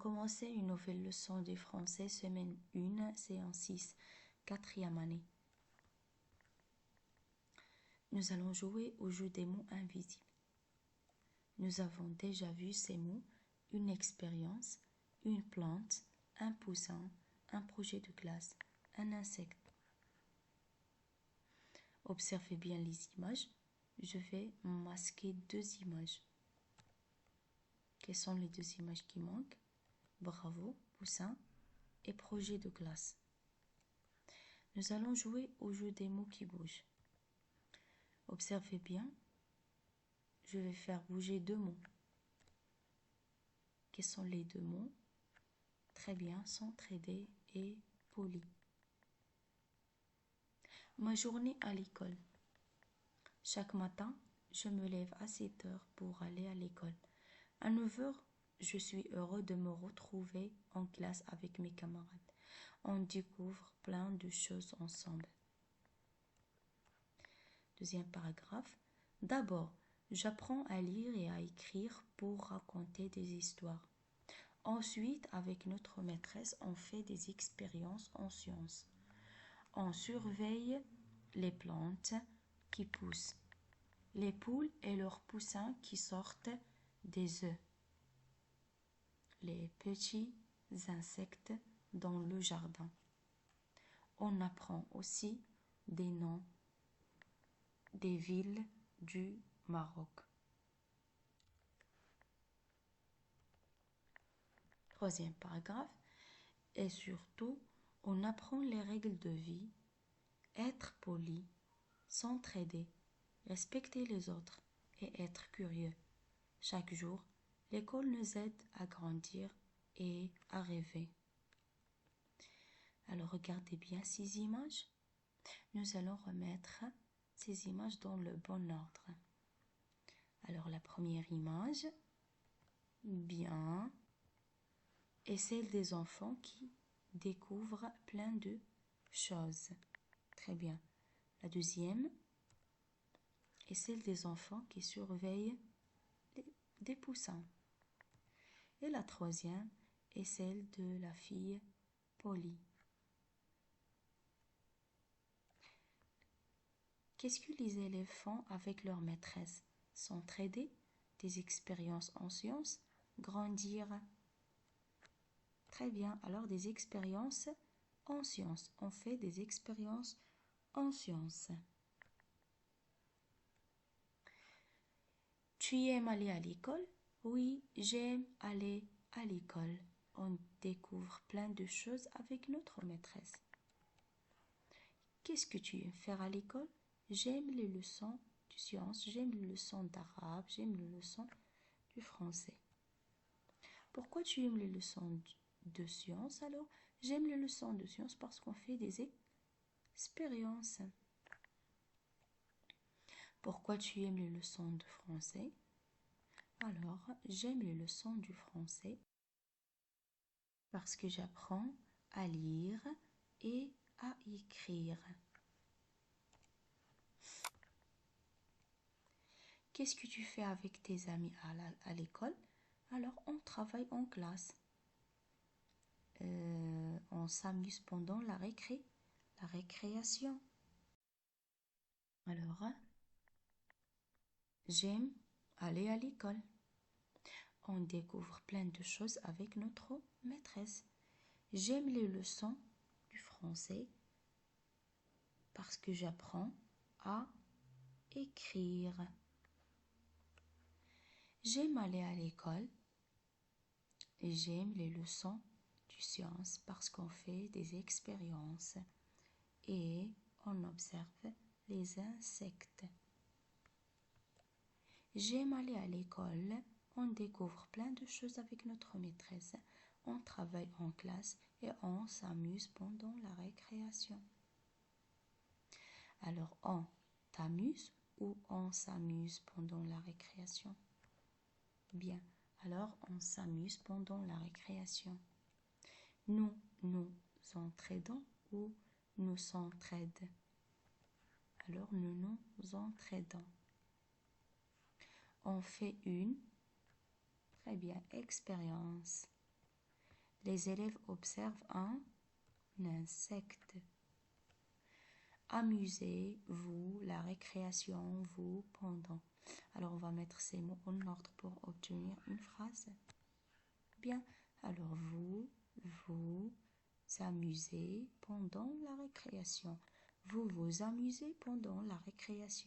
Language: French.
commencer une nouvelle leçon de français, semaine 1, séance 6, quatrième année. Nous allons jouer au jeu des mots invisibles. Nous avons déjà vu ces mots, une expérience, une plante, un poussin, un projet de classe, un insecte. Observez bien les images. Je vais masquer deux images. Quelles sont les deux images qui manquent? Bravo, poussin et projet de classe. Nous allons jouer au jeu des mots qui bougent. Observez bien, je vais faire bouger deux mots. Quels sont les deux mots? Très bien, s'entraider et poli. Ma journée à l'école. Chaque matin, je me lève à 7 heures pour aller à l'école. À 9 heures, je suis heureux de me retrouver en classe avec mes camarades. On découvre plein de choses ensemble. Deuxième paragraphe. D'abord, j'apprends à lire et à écrire pour raconter des histoires. Ensuite, avec notre maîtresse, on fait des expériences en sciences. On surveille les plantes qui poussent, les poules et leurs poussins qui sortent des œufs, les petits insectes dans le jardin. On apprend aussi des noms des villes du Maroc. Troisième paragraphe. Et surtout, on apprend les règles de vie, être poli, s'entraider, respecter les autres et être curieux. Chaque jour, l'école nous aide à grandir et à rêver. Alors regardez bien ces images. Nous allons remettre ces images dans le bon ordre. Alors la première image, bien, est celle des enfants qui découvrent plein de choses. Très bien. La deuxième est celle des enfants qui surveillent des poussins. Et la troisième est celle de la fille Polly. Qu'est-ce que les élèves font avec leur maîtresse? S'entraider, des expériences en sciences, grandir. Très bien, alors des expériences en sciences. On fait des expériences en sciences. Tu aimes aller à l'école? Oui, j'aime aller à l'école. On découvre plein de choses avec notre maîtresse. Qu'est-ce que tu aimes faire à l'école? J'aime les leçons de sciences, j'aime les leçons d'arabe, j'aime les leçons du français. Pourquoi tu aimes les leçons de sciences? Alors, j'aime les leçons de sciences parce qu'on fait des expériences. Pourquoi tu aimes les leçons de français? Alors, j'aime les leçons du français parce que j'apprends à lire et à écrire. Qu'est-ce que tu fais avec tes amis à l'école? Alors, on travaille en classe. On s'amuse pendant la récréation. Alors, j'aime aller à l'école. On découvre plein de choses avec notre maîtresse. J'aime les leçons du français parce que j'apprends à écrire. J'aime aller à l'école et j'aime les leçons du science parce qu'on fait des expériences et on observe les insectes. J'aime aller à l'école, on découvre plein de choses avec notre maîtresse, on travaille en classe et on s'amuse pendant la récréation. Alors, on t'amuse ou on s'amuse pendant la récréation? Bien, alors on s'amuse pendant la récréation. Nous nous entraidons ou nous s'entraident? Alors, nous nous entraidons. On fait une, très bien, expérience. Les élèves observent un insecte. Amusez-vous, la récréation, vous, pendant. Alors, on va mettre ces mots en ordre pour obtenir une phrase. Bien, alors vous amusez pendant la récréation. Vous vous amusez pendant la récréation.